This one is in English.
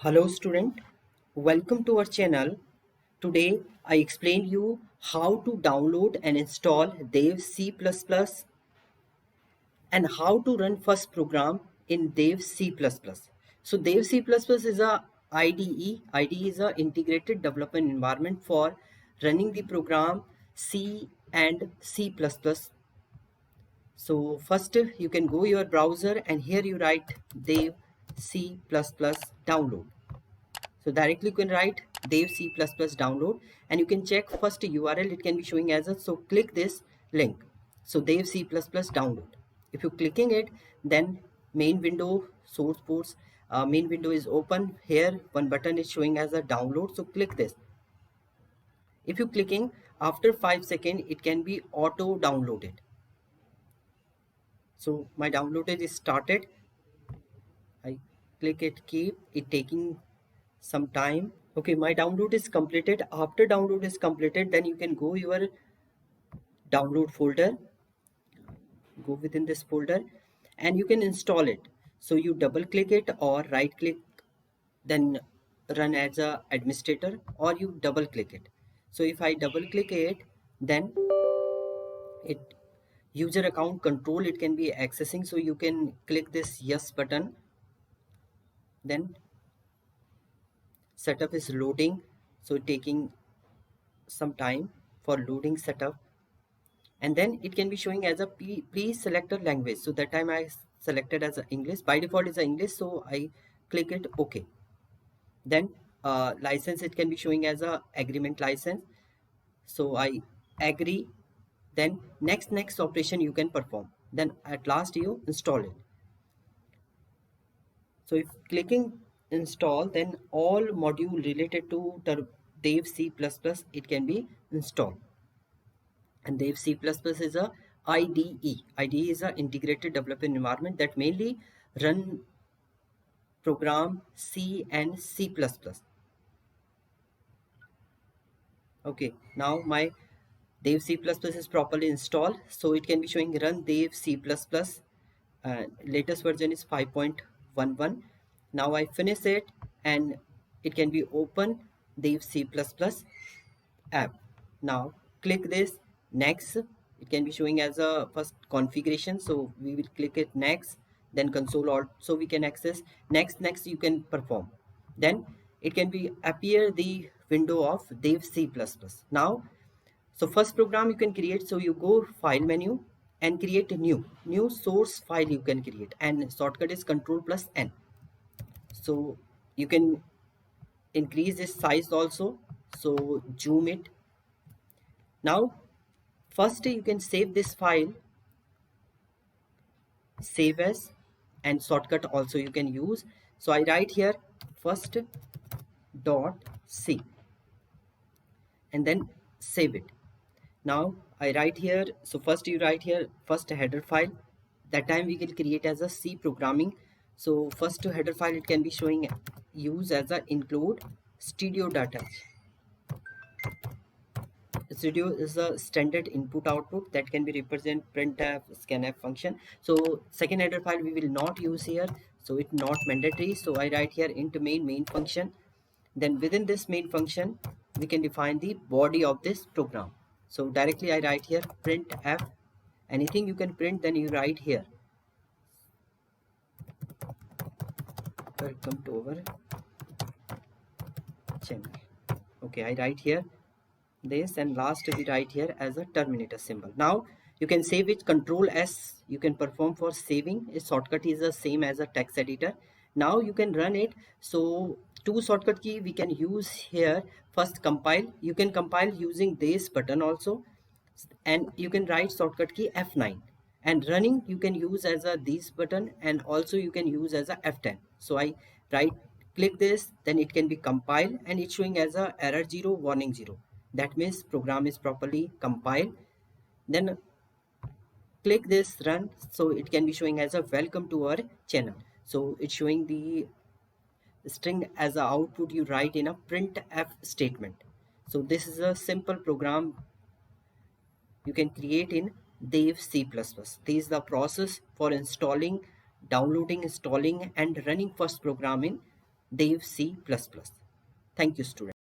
Hello student, welcome to our channel. Today I explain you how to download and install Dev C++ and how to run first program in Dev C++. So Dev C++ is a IDE. IDE is a integrated development environment for running the program C and C++. So first you can go your browser and here you write Dev C++ download. So directly you can write Dev C++ download and you can check first URL. It can be showing as a, so click this link. So Dev C++ download. If you clicking it, then main window source ports main window is open. Here one button is showing as a download. So click this. If you clicking, after 5 seconds it can be auto downloaded. So my download is started. I click it, keep it taking some time. Okay, my download is completed. After download is completed, then you can go your download folder, go within this folder and you can install it. So you double click it or right click, then run as a administrator, or you double click it. So if I double click it, then it user account control it can be accessing. So you can click this yes button, then setup is loading, so taking some time for loading setup. And then it can be showing as a please select a language. So that time I selected as a English. By default is a English, so I click it OK. Then license it can be showing as a agreement license, so I agree. Then next operation you can perform, then at last you install it. So if clicking install, then all module related to the Dev C++ it can be installed. And Dev C++ is a IDE. IDE is an integrated development environment that mainly run program C and C++. Okay, now my Dev C++ is properly installed, so it can be showing run Dev C++. Latest version is 5.11. Now I finish it and it can be open Dev C++ app. Now click this next. It can be showing as a first configuration, so we will click it next, then console alt, so we can access next you can perform. Then it can be appear the window of Dev C++. Now so first program you can create, so you go file menu and create a new source file you can create, and shortcut is control plus N. So you can increase this size also, so zoom it. Now first you can save this file, save as, and shortcut also you can use. So I write here first dot c and then save it. Now I write here, so first you write here first header file. That time we will create as a C programming. So first header file it can be showing use as a include studio data. Studio is a standard input output that can be represent printf scanf function. So second header file we will not use here, so it's not mandatory. So I write here int main function. Then within this main function we can define the body of this program. So directly I write here printf. Anything you can print, then you write here welcome to our channel. Okay, I write here this, and last we write here as a terminator symbol. Now you can save it, control S you can perform for saving. A shortcut is the same as a text editor. Now you can run it. So two shortcut key we can use here. First compile, you can compile using this button also, and you can write shortcut key F9. And running you can use as a this button, and also you can use as a F10. So I right click this, then it can be compiled and it's showing as a error 0 warning 0. That means program is properly compiled. Then click this run, so it can be showing as a welcome to our channel. So it's showing the string as a output you write in a printf statement. So this is a simple program you can create in Dev C++. This is the process for installing, downloading, installing and running first program in dev C++. Thank you, students.